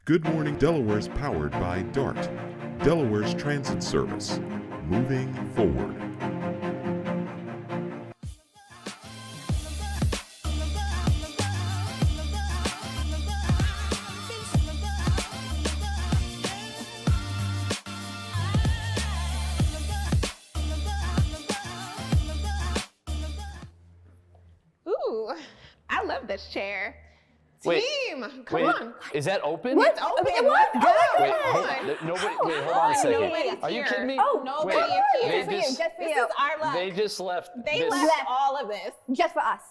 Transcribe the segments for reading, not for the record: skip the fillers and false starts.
Good Morning Delaware is powered by DART, Delaware's transit service. Moving forward. Ooh, I love this chair. Wait, Team, come on. Is that open? It's open. Let's go. Wait, hold on a second. Nobody's Are you here. kidding me? Oh, nobody is here. Just for This is our luck. They just left. They this. left all of this. Just for us.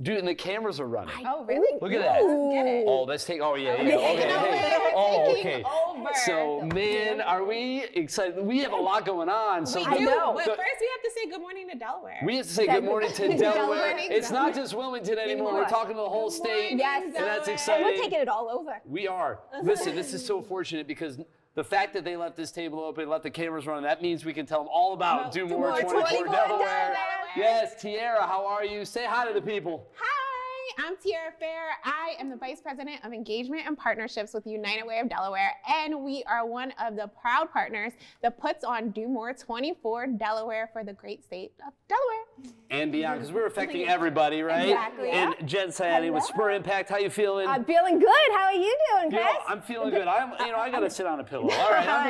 Dude, and the cameras are running. Oh, really? Look at that. Let's get it. Oh, let's take. Oh, yeah. Okay. Taking over. So, man, are we excited? We have a lot going on. So We do, know. but first we have to say good morning to Delaware. we have to say good morning to Delaware. morning, It's not Delaware. just Wilmington anymore. We're talking to the whole state. Yes. And that's Delaware. exciting. And we're taking it all over. We are. Listen, this is so fortunate because the fact that they left this table open, left the cameras running, that means we can tell them all about Do More 24 Delaware. Yes, Tierra, how are you? Say hi to the people. Hi, I'm Tierra Fair. I am the Vice President of Engagement and Partnerships with United Way of Delaware, and we are one of the proud partners that puts on Do More 24 Delaware for the great state of Delaware. And beyond, because we're affecting everybody, right? Exactly. And Jen Saienni with Spur Impact, how you feeling? I'm feeling good. How are you doing, Chris? I'm feeling good. I gotta sit on a pillow. All right. Now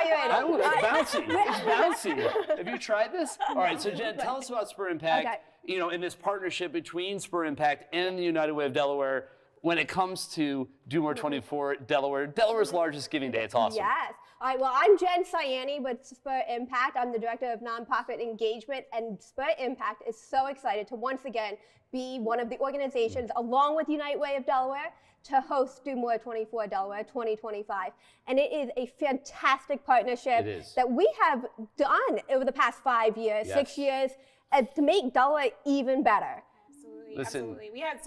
you're ready. It's bouncy. It's bouncy. Have you tried this? All right. So Jen, tell us about Spur Impact. Okay. You know, in this partnership between Spur Impact and the United Way of Delaware, when it comes to Do More 24 Delaware, Delaware's largest giving day. It's awesome. Yes. All right, well, I'm Jen Saienni with Spur Impact. I'm the Director of Nonprofit Engagement, and Spur Impact is so excited to once again be one of the organizations, along with United Way of Delaware, to host Do More 24 Delaware 2025. And it is a fantastic partnership that we have done over the past 5 years, 6 years, to make Delaware even better. Listen. Absolutely. We had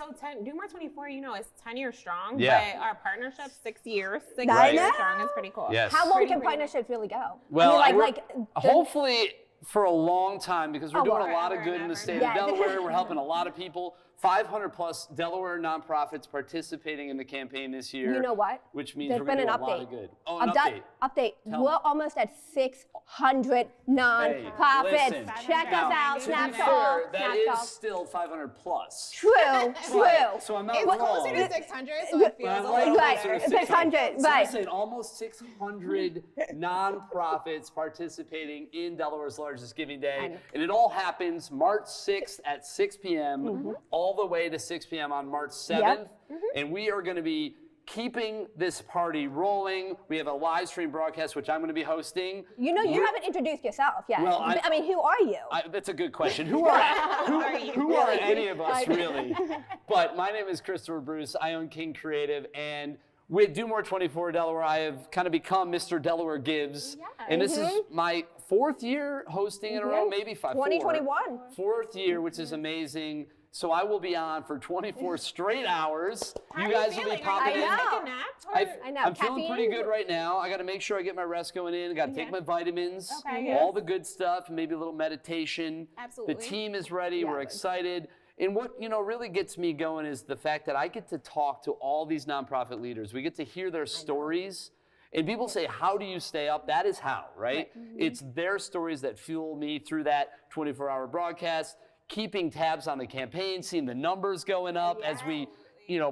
Do More 24, you know, is 10 years strong, Yeah. but our partnership 6 years. 6 I years know. strong is pretty cool. Yes. How long Pretty can great. partnerships really go? Well, I mean, hopefully for a long time, because we're doing a lot of forever good and in the ever. state Yeah. of Delaware. We're helping a lot of people. 500 plus Delaware nonprofits participating in the campaign this year. You know what? Which means There's we're going been to an do a lot update. of good. Oh, an update. Update. Tell We're me. almost at 600 nonprofits. listen. Check us out. To be Snapchat. fair, that is Snapchat. still 500 plus. True. So I'm not It's wrong. closer to 600, so it feels a little Right, better. 600, So I'm right. saying almost 600 nonprofits participating in Delaware's largest giving day. And it all happens March 6th at 6 p.m. All the way to 6 p.m. on March 7th. And we are going to be keeping this party rolling. We have a live stream broadcast, which I'm going to be hosting. You know, you haven't introduced yourself yet. Well, I mean, who are you? That's a good question. Who are any of us, really? But my name is Christopher Bruce. I own King Creative. And with Do More 24 Delaware, I have kind of become Mr. Delaware Gives. And this is my 4th year hosting in a row, maybe 5. 2021. 4th year, which is amazing. So I will be on for 24 straight hours. How you are guys you will be feeling? popping Are you in. gonna take a nap? I know. I'm feeling Caffeine? pretty good right now. I got to make sure I get my rest going in. I got to take my vitamins, Okay, all the good stuff, maybe a little meditation. Absolutely. The team is ready. We're excited. And what really gets me going is the fact that I get to talk to all these nonprofit leaders. We get to hear their stories. And people say, how do you stay up? That is how, right? It's their stories that fuel me through that 24-hour broadcast, keeping tabs on the campaign, seeing the numbers going up as we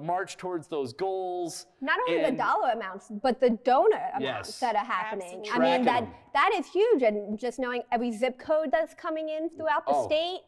march towards those goals. Not only the dollar amounts, but the donor amounts that are happening. Absolutely. I mean, Tracking that is huge. And just knowing every zip code that's coming in throughout the state.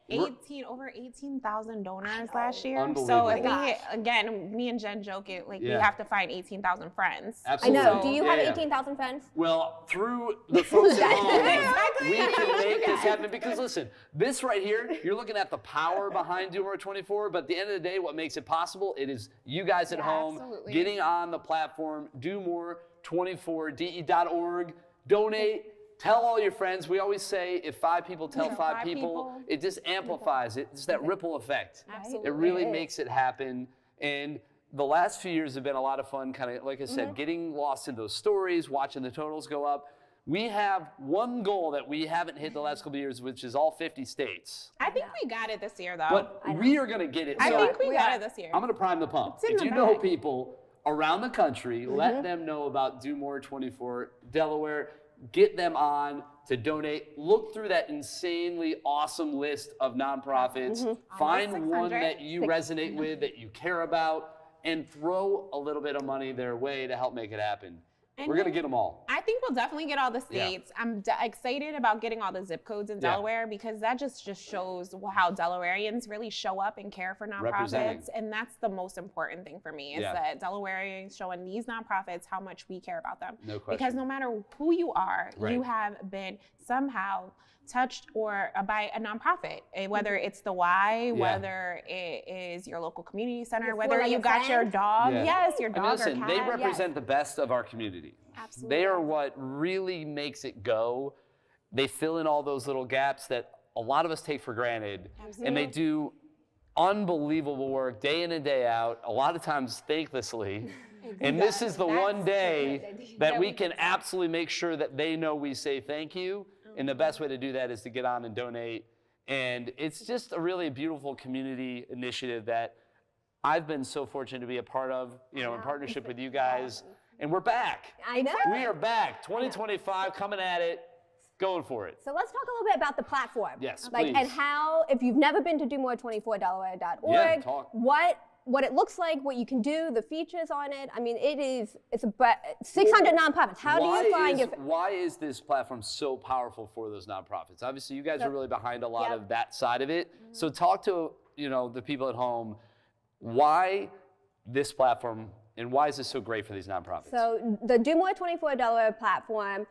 Over 18,000 donors last year. Unbelievable. So if we hit, again, me and Jen joke it, like we have to find 18,000 friends. Absolutely. I know. Do you have Yeah. 18,000 friends? Well, through the folks at home, we can make this happen. Because listen, this right here, you're looking at the power behind Do More 24, but at the end of the day, what makes it possible, it is you guys at home absolutely. getting on the platform, DoMore24de.org, donate. Tell all your friends. We always say if 5 people tell 5 people, it just amplifies it. It's that ripple effect. Absolutely. It really makes it happen. And the last few years have been a lot of fun, kind of, like I said, getting lost in those stories, watching the totals go up. We have one goal that we haven't hit the last couple of years, which is all 50 states. I think we got it this year, though. But we are going to get it. I So think we got it this year. I'm going to prime the pump. in If the you know bag. people around the country, let them know about Do More 24 Delaware, get them on to donate. Look through that insanely awesome list of nonprofits, find one that you resonate with, that you care about, and throw a little bit of money their way to help make it happen. We're going to get them all. I think we'll definitely get all the states. I'm excited about getting all the zip codes in Delaware because that just shows how Delawareans really show up and care for nonprofits. And that's the most important thing for me is that Delawareans showing these nonprofits how much we care about them. No question. Because no matter who you are, you have been somehow touched or by a nonprofit, whether it's the Y, whether it is your local community center, whether you got your dog, your dog or cat. They represent the best of our community. Absolutely. They are what really makes it go. They fill in all those little gaps that a lot of us take for granted, and they do unbelievable work day in and day out, a lot of times thanklessly. And this is the one day that we can absolutely make sure that they know we say thank you. And the best way to do that is to get on and donate. And it's just a really beautiful community initiative that I've been so fortunate to be a part of, in partnership with you guys. And we're back. I know. We are back. 2025, coming at it, going for it. So let's talk a little bit about the platform. Yes, please. And how, if you've never been to domore24delaware.org, what it looks like, what you can do, the features on it. I mean, it's 600 nonprofits. How do you find your... Why is this platform so powerful for those nonprofits? Obviously, you guys are really behind a lot of that side of it. So talk to, the people at home, why this platform and why is this so great for these nonprofits? So the Do More 24 Delaware platform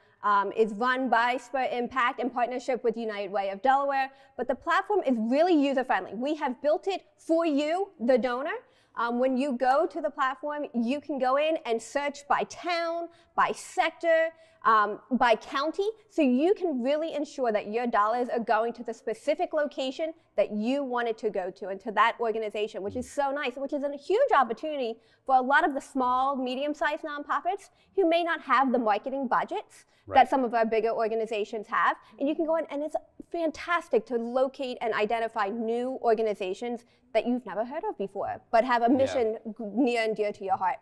is run by Spirit Impact in partnership with United Way of Delaware, but the platform is really user-friendly. We have built it for you, the donor. When you go to the platform, you can go in and search by town, by sector, by county, so you can really ensure that your dollars are going to the specific location that you want it to go to and to that organization, which is so nice, which is a huge opportunity for a lot of the small, medium-sized nonprofits who may not have the marketing budgets that some of our bigger organizations have. And you can go in, and it's fantastic to locate and identify new organizations that you've never heard of before, but have a mission near and dear to your heart.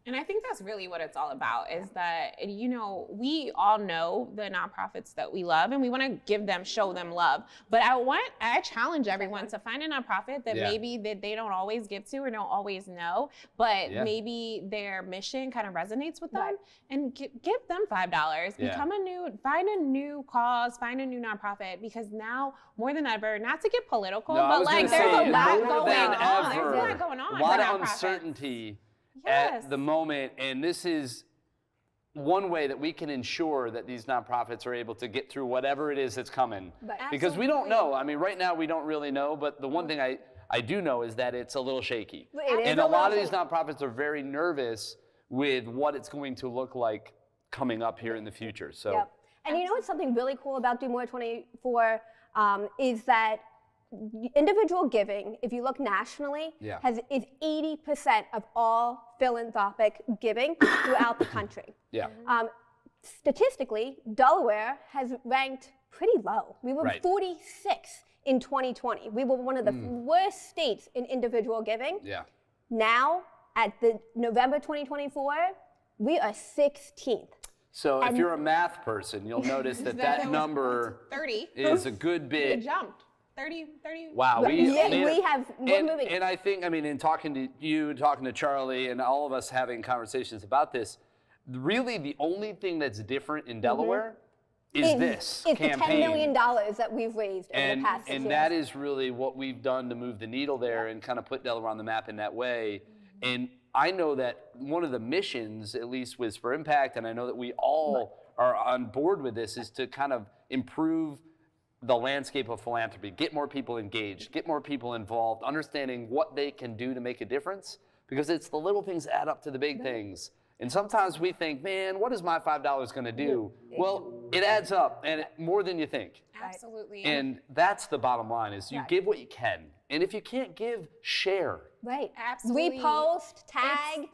And I think that's really what it's all about is that, we all know the nonprofits that we love and we want to show them love. But I challenge everyone to find a nonprofit that maybe that they don't always give to or don't always know, but maybe their mission kind of resonates with them and give them $5. Find a new cause, find a new nonprofit, because now more than ever, not to get political, but there's a lot going on. A lot of uncertainty. At the moment, and this is one way that we can ensure that these nonprofits are able to get through whatever it is that's coming. Because we don't know. I mean, right now we don't really know, but the one thing I do know is that it's a little shaky. And a lot of these nonprofits are very nervous with what it's going to look like coming up here in the future. So, and what's something really cool about Do More 24 is that individual giving, if you look nationally, is 80% of all philanthropic giving throughout the country. Statistically, Delaware has ranked pretty low. We were 46 in 2020. We were one of the worst states in individual giving. Now, at the November 2024, we are 16th. So if you're a math person, you'll notice that number 30 is a good bit. It jumped. 30. Wow. We're moving. And I think, in talking to you, talking to Charlie, and all of us having conversations about this, really the only thing that's different in Delaware is this campaign. It's the $10 million that we've raised over the past 6 years. And that is really what we've done to move the needle there and kind of put Delaware on the map in that way. And I know that one of the missions, at least with For Impact, and I know that we all are on board with this, is to kind of improve the landscape of philanthropy, get more people engaged, get more people involved, understanding what they can do to make a difference, because it's the little things that add up to the big things. And sometimes we think, man, what is my $5 going to do? Well, it adds up, and more than you think. Absolutely. And that's the bottom line, is you give what you can. And if you can't give, share. Right. Absolutely. Repost, tag.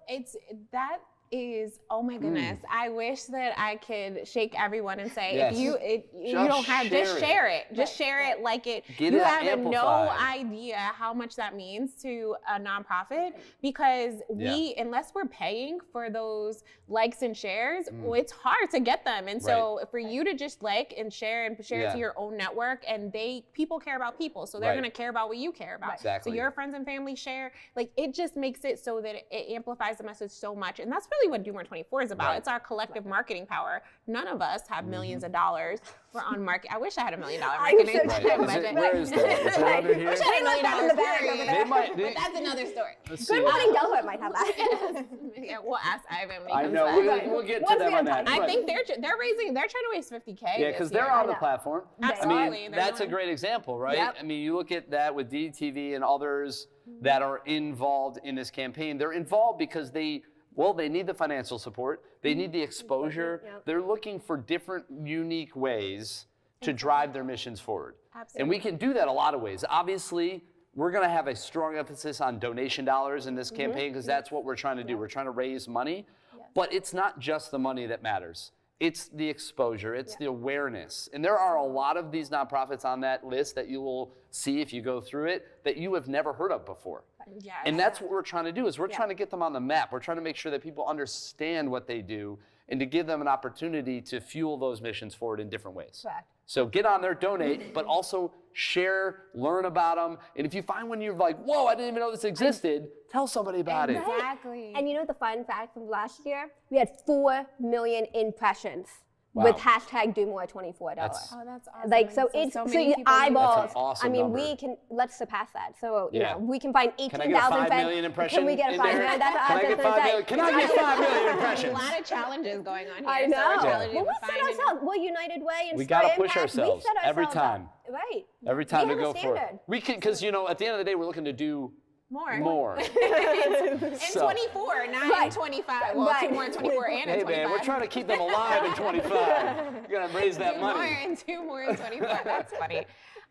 It's that is, oh my goodness. I wish that I could shake everyone and say, Yes. if you don't have, just share it. Just share it like it. Get you it have no amplified. idea how much that means to a nonprofit, because we, unless we're paying for those likes and shares, it's hard to get them. And so for you to just like and share it to your own network, and people care about people, so they're gonna care about what you care about. Exactly. So your friends and family share, like it just makes it so that it amplifies the message so much. And that's really what Do More 24 is about. It's our collective marketing power. None of us have millions of dollars. We're on market. I wish I had $1 million marketing budget. Where is that? Is it under here? I wish I had $1 million period. They might. But that's another story. Good Morning Delaware might have that. Yeah, we'll ask Ivan when he I comes know. back. We'll get to Once them we on have that. time. I think they're trying to raise $50K. Yeah, because they're on the platform. Absolutely. I mean, that's a great example, right? Yep. I mean, you look at that with DETV and others that are involved in this campaign. They're involved because they need the financial support. They need the exposure. Yep. They're looking for different, unique ways to drive their missions forward. Absolutely. And we can do that a lot of ways. Obviously, we're going to have a strong emphasis on donation dollars in this campaign, because that's what we're trying to do. We're trying to raise money. But it's not just the money that matters. It's the exposure, it's the awareness. And there are a lot of these nonprofits on that list that you will see if you go through it that you have never heard of before. Yes. And that's what we're trying to do, is we're trying to get them on the map. We're trying to make sure that people understand what they do and to give them an opportunity to fuel those missions forward in different ways. Correct. So get on there, donate, but also share, learn about them. And if you find one you're like, whoa, I didn't even know this existed, tell somebody about it. Exactly. And you know the fun fact from last year? We had 4 million impressions with hashtag #DoMore24. That's- Oh, that's awesome. Like, so And it's so so many your people use it. eyeballs. That's an awesome I mean, number. let's surpass that. So you Yeah. know, we can find Can I get a 18,000 5 fans. million impression Can we get a in 5 there? million? That's what Can I I was get just gonna 5 say. million? Can I get 5 million A impressions? lot of challenges going on here. I So know. we're Well, challenging we to set find ourselves. We're United Way and We gotta Spirit push Impact. We ourselves set every ourselves up. time. Right. Every time We to have go a for it. standard. We can, because at the end of the day, we're looking to do more. in So- 24, not in 25. Well, Right. 2 more in 24 and in Hey 25. man, we're trying to keep them alive in 25. You gotta raise that 2 more money. and 2 more in 24. That's funny.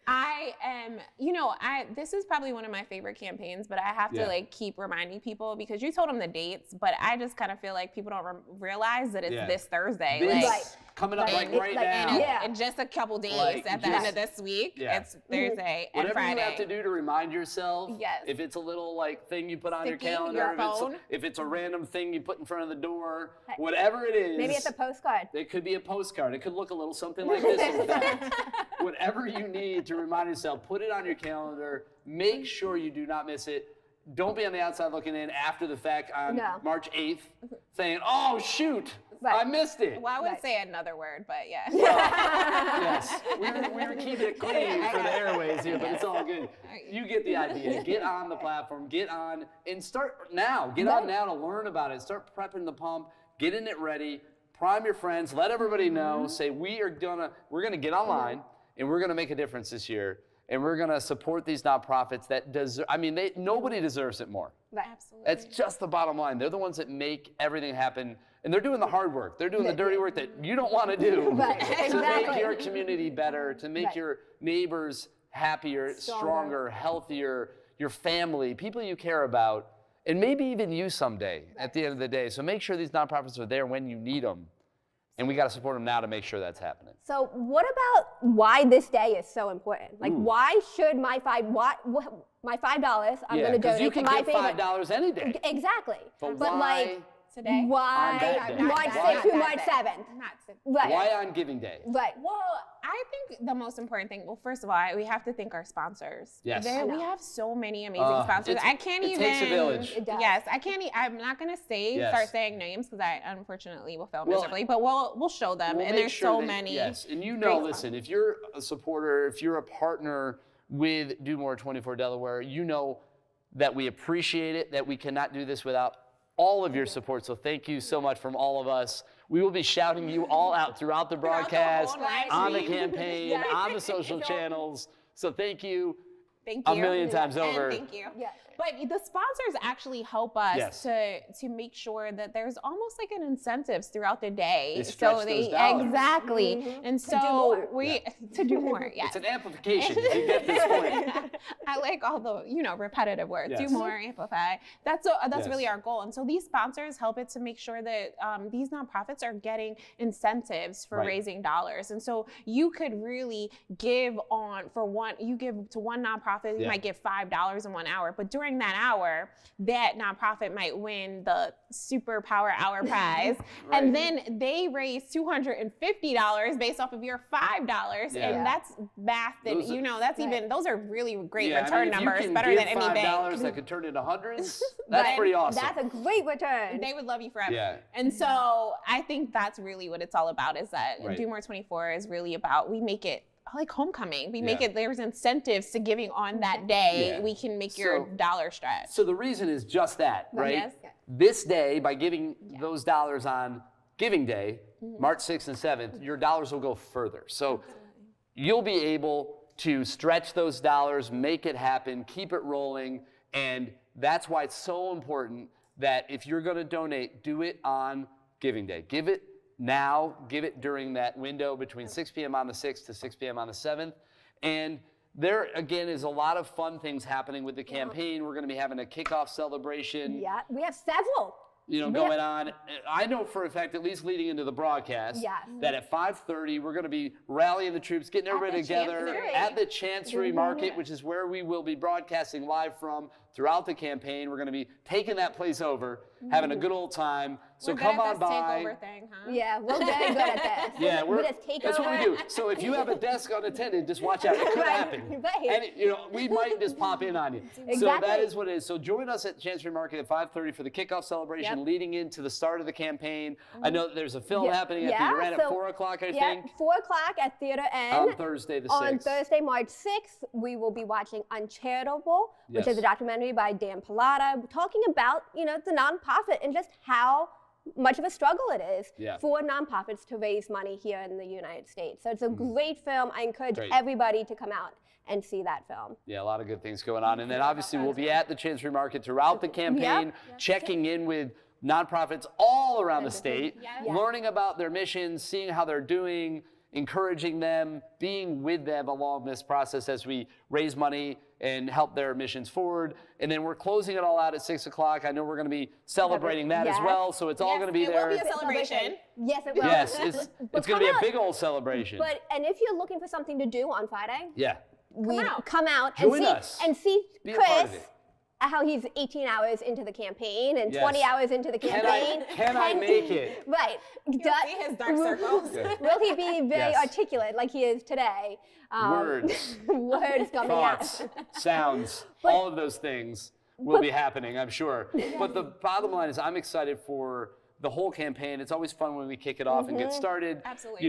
I am, this is probably one of my favorite campaigns, but I have to like keep reminding people, because you told them the dates, but I just kind of feel like people don't realize that it's this Thursday. This Like, coming up like right and now. in just a couple days, Like, at the end of this week, it's Thursday and Whatever Friday. you have to do to remind yourself. Yes. If it's a little thing you put on your Sticky, calendar, your phone. if it's a random thing you put in front of the door, whatever it is. Maybe it's a postcard. It could be a postcard. It could look a little something like this. In fact. Whatever you need to remind yourself, put it on your calendar. Make sure you do not miss it. Don't be on the outside looking in after the fact on March 8th saying, oh, shoot, I missed it. Well, I would say another word, but yeah. Yes, we were keeping it clean for the airways here, but it's all good. You get the idea. Get on the platform. Get on and start now. Get on now to learn about it. Start prepping the pump. Getting it ready. Prime your friends. Let everybody know. Say we're gonna get online and we're gonna make a difference this year. And we're gonna support these nonprofits that deserve. I mean, nobody deserves it more. Right. Absolutely. That's just the bottom line. They're the ones that make everything happen. And they're doing the hard work. They're doing the dirty work that you don't want to do Right, to exactly. make your community better, to make your neighbors happier, stronger, healthier, your family, people you care about, and maybe even you someday at the end of the day. So make sure these nonprofits are there when you need them. And we got to support them now to make sure that's happening. So what about why this day is so important? Like, why should my $5 I'm going to donate you to can my get favorite? $5 any day. Exactly. But like, why Today? why on that day? March Why- 6th through March 7th? Not today. Right. Why on Giving Day? Right. Well, I think the most important thing, first of all, we have to thank our sponsors. Yes. We have so many amazing sponsors. I can't it even. takes a village. It does. Yes, I can't. I'm not gonna start saying names, because I unfortunately will fail miserably. But we'll show them, We'll and make there's sure so that- many. Yes, and listen, if you're a supporter, if you're a partner with Do More 24 Delaware, you know that we appreciate it, that we cannot do this without all of your support. So thank you so much from all of us. We will be shouting you all out throughout the broadcast, whole live on the stream. campaign, on the social channels. So thank you. Thank you. A million times over. And thank you. Yeah. But the sponsors actually help us Yes. to make sure that there's almost like an incentives throughout the day. They stretch those dollars. Exactly. And so to do more. Yes. It's an amplification to get this point. I like all the, repetitive words. Yes. Do more, amplify. That's Yes. really our goal. And so these sponsors help it to make sure that these nonprofits are getting incentives for Right. raising dollars. And so you could really give you give to one nonprofit, you Yeah. might give $5 in 1 hour, but during that hour, that nonprofit might win the Superpower Hour prize. Right. And then they raise $250 based off of your $5. Yeah. And that's math that, those are really great Yeah, return if you numbers, can better give than any $5 bank. that could turn into hundreds, that's Right. pretty awesome. That's a great return. They would love you forever. Yeah. And so I think that's really what it's all about, is that Right. Do More 24 is really about, we make it like homecoming. We make Yeah. it, there's incentives to giving on that day. Yeah. We can make your dollar stretch. So the reason is just that, right? Yes. This day, by giving those dollars on Giving Day, Mm-hmm. March 6th and 7th, your dollars will go further. So you'll be able to stretch those dollars, make it happen, keep it rolling, and that's why it's so important that if you're going to donate, do it on Giving Day. Give it now, give it during that window between 6 p.m. on the 6th to 6 p.m. on the 7th. And there, again, is a lot of fun things happening with the campaign. We're going to be having a kickoff celebration. Yeah, we have several. Going on. I know for a fact, at least leading into the broadcast, Yes. that at 5:30, we're going to be rallying the troops, getting everybody together Chancery. at the Chancery Market, which is where we will be broadcasting live from throughout the campaign. We're going to be taking that place over, having a good old time. So We're come good at on this by. takeover thing, huh? Yeah, we're very good at this. Yeah, we just take that's over. what we do. So if you have a desk unattended, just watch out. It could Right, happen. right. And we might just pop in on you. So Exactly. that is what it is. So join us at Chancery Market at 5:30 for the kickoff celebration, leading into the start of the campaign. I know that there's a film happening at the Uran at 4 o'clock, I think. 4 o'clock at Theater N. On Thursday the 6th. On Thursday, March 6th, we will be watching Uncharitable, which Yes. is a documentary by Dan Pilata, talking about, the nonprofit and just how much of a struggle it is for nonprofits to raise money here in the United States. So it's a great film. I encourage everybody to come out and see that film. Yeah, a lot of good things going on. And then obviously we'll be at the Chancery Market throughout the campaign, checking in with nonprofits all around the state, learning about their missions, seeing how they're doing, encouraging them, being with them along this process as we raise money and help their missions forward. And then we're closing it all out at 6 o'clock. I know we're going to be celebrating that as well. So it's all going to be there. It will be a celebration. Yes, it will. Yes, it's going to be a big old celebration. And if you're looking for something to do on Friday, come out Join us. and see Be a part of Chris. it. How he's 18 hours into the campaign and 20 hours into the campaign. Can I make it? Right. See his dark circles. Will he be very Yes. articulate like he is today? Words, Words coming thoughts, out. sounds, all of those things will be happening, I'm sure. But the bottom line is I'm excited for the whole campaign. It's always fun when we kick it off and get started. Absolutely.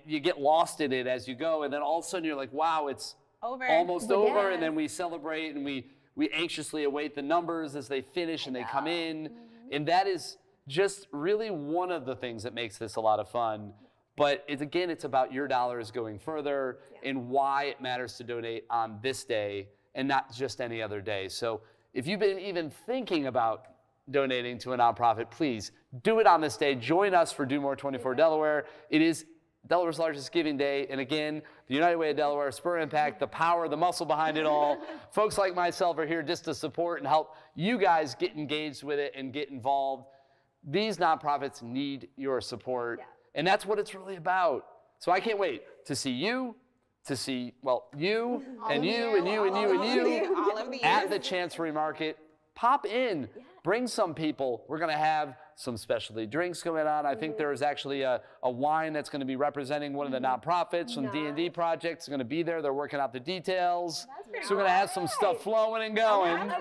You get lost in it as you go, and then all of a sudden you're like, wow, it's almost We're over, done. and then we celebrate and we anxiously await the numbers as they finish and they come in. And that is just really one of the things that makes this a lot of fun. But it's about your dollars going further and why it matters to donate on this day and not just any other day. So if you've been even thinking about donating to a nonprofit, please do it on this day. Join us for Do More 24 Delaware. It is Delaware's largest giving day. And again, the United Way of Delaware, Spur Impact, the power, the muscle behind it all. Folks like myself are here just to support and help you guys get engaged with it and get involved. These nonprofits need your support. And that's what it's really about. So I can't wait to see you, you and you and you and you and you at the Chancery Market. Pop in, bring some people. We're going to have some specialty drinks going on. I think there is actually a wine that's going to be representing one of the nonprofits from D&D Project. Is going to be there. They're working out the details. So we're going to have some stuff flowing and going.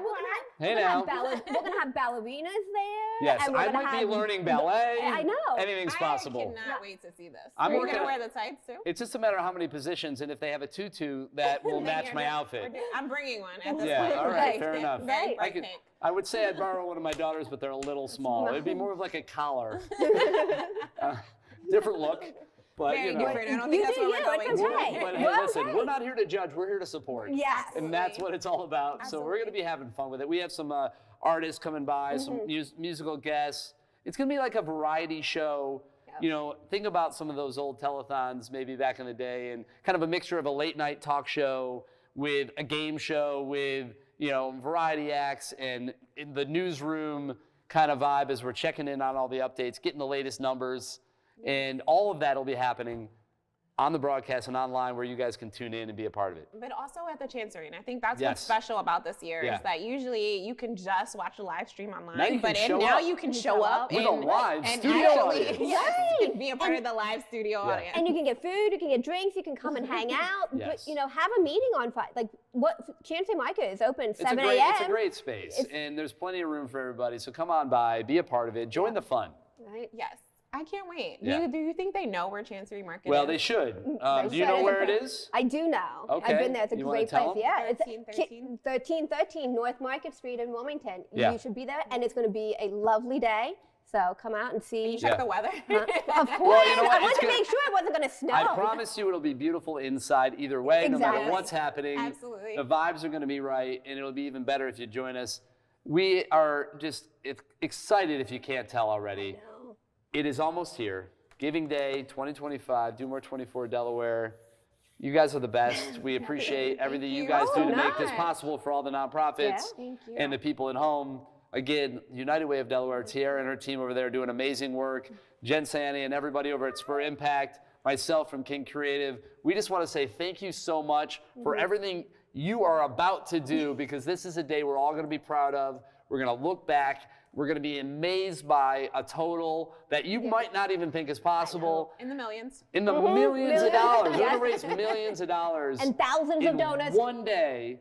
Hey now. We're going to have ballerinas there. Yes, and we're I gonna might be have- learning ballet. I know. Anything's possible. I cannot wait to see this. I'm Are you working going to on- wear the tights too? It's just a matter of how many positions and if they have a tutu that will match my outfit. I'm bringing one at this Yeah, point. all right, fair enough. Very Right. bright pink. I would say I'd borrow one of my daughters, but they're a little small. It'd be more of like a collar. Different look. But, Very you know. different. I don't think that's where we're going. It's okay. But hey, We're listen, okay. we're not here to judge. We're here to support. Yes. And that's what it's all about. So we're going to be having fun with it. We have some artists coming by, some musical guests. It's going to be like a variety show. You know, think about some of those old telethons maybe back in the day, and kind of a mixture of a late night talk show with a game show with, you know, variety acts and in the newsroom kind of vibe as we're checking in on all the updates, getting the latest numbers. And all of that will be happening on the broadcast and online where you guys can tune in and be a part of it. But also at the Chancery, and I think that's Yes. what's special about this year Yeah. is that usually you can just watch the live stream online, Now you can but show now up. you can show up With a and, live and studio actually audience. yes, be a part of the live studio audience. And you can get food, you can get drinks, you can come and hang out. Yes. But, you know, have a meeting on Friday. Like, what? Chancery Micah is open 7 a.m. It's a great space, and there's plenty of room for everybody. So come on by, be a part of it, join the fun. Right? Yes, I can't wait. Yeah. Do you think they know where Chancery Market Well, is? they should. They Do you should. know where it is? I do know. Okay. I've been there. It's a You wanna great tell place. 'em? Yeah. It's 1313? 1313 North Market Street in Wilmington. Yeah. You should be there, and it's going to be a lovely day. So come out and see. You check Yeah. the weather. Of course. Well, you know what? I wanted It's to gonna- make sure it wasn't going to snow. I promise you it'll be beautiful inside either way, no matter Exactly. what's happening. Absolutely. The vibes are going to be right, and it'll be even better if you join us. We are just excited if you can't tell already. No. It is almost here. Giving Day 2025, Do More 24 Delaware. You guys are the best. We appreciate everything you you. guys do Oh, to make this nice. possible for all the nonprofits Yeah. Thank you. and the people at home. Again, United Way of Delaware, Tierra and her team over there doing amazing work. Jen Saienni and everybody over at Spur Impact, myself from King Creative. We just want to say thank you so much for everything you are about to do, because this is a day we're all going to be proud of. We're going to look back. We're going to be amazed by a total that you might not even think is possible. In the millions. In the millions of dollars. We're Yes. going to raise millions of dollars. And thousands of in donors. one day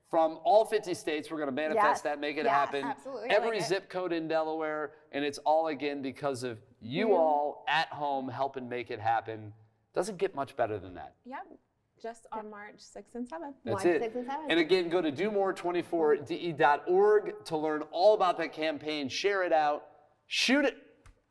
from all 50 states. We're going to manifest Yes. that, make it Yes. happen. Absolutely. I Every like it. zip code in Delaware, and it's all again because of you all at home helping make it happen. Doesn't get much better than that. Yep. Just on March 6th and 7th. That's March it. 6th and 7th. And again, go to domore24de.org to learn all about that campaign. Share it out. Shoot it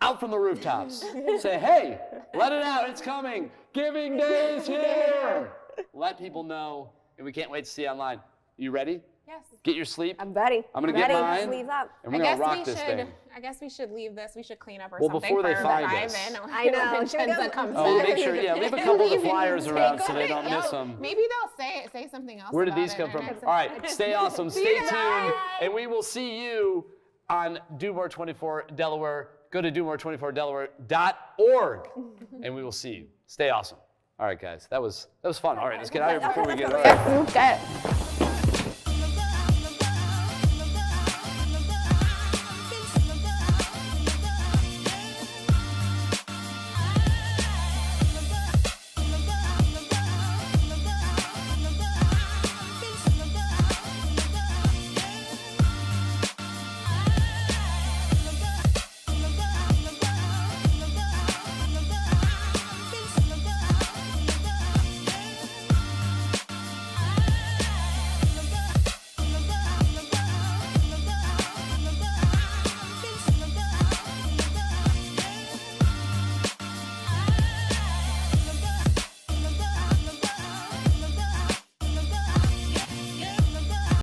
out from the rooftops. Say, hey, let it out. It's coming. Giving Day is here. Let people know. And we can't wait to see you online. You ready? Yes. Get your sleep. I'm ready. I'm going to get ready. mine. Sleeves up. And we're going to rock this thing. I guess we should leave this. We should clean up or Well, something before they for find the us. drive-in. I know. When Should we Jenza go- comes Oh, back. make sure, yeah, leave a couple of the flyers around so Take they don't it. miss Yep. them. Maybe they'll say something else. Where did about these it come in from? our next All right, episode. stay awesome, See stay you tuned, guys. and we will see you on Do More 24 Delaware. Go to domore24delaware.org, and we will see you. Stay awesome. All right, guys, that was fun. All right, let's get out of here before we get. Okay.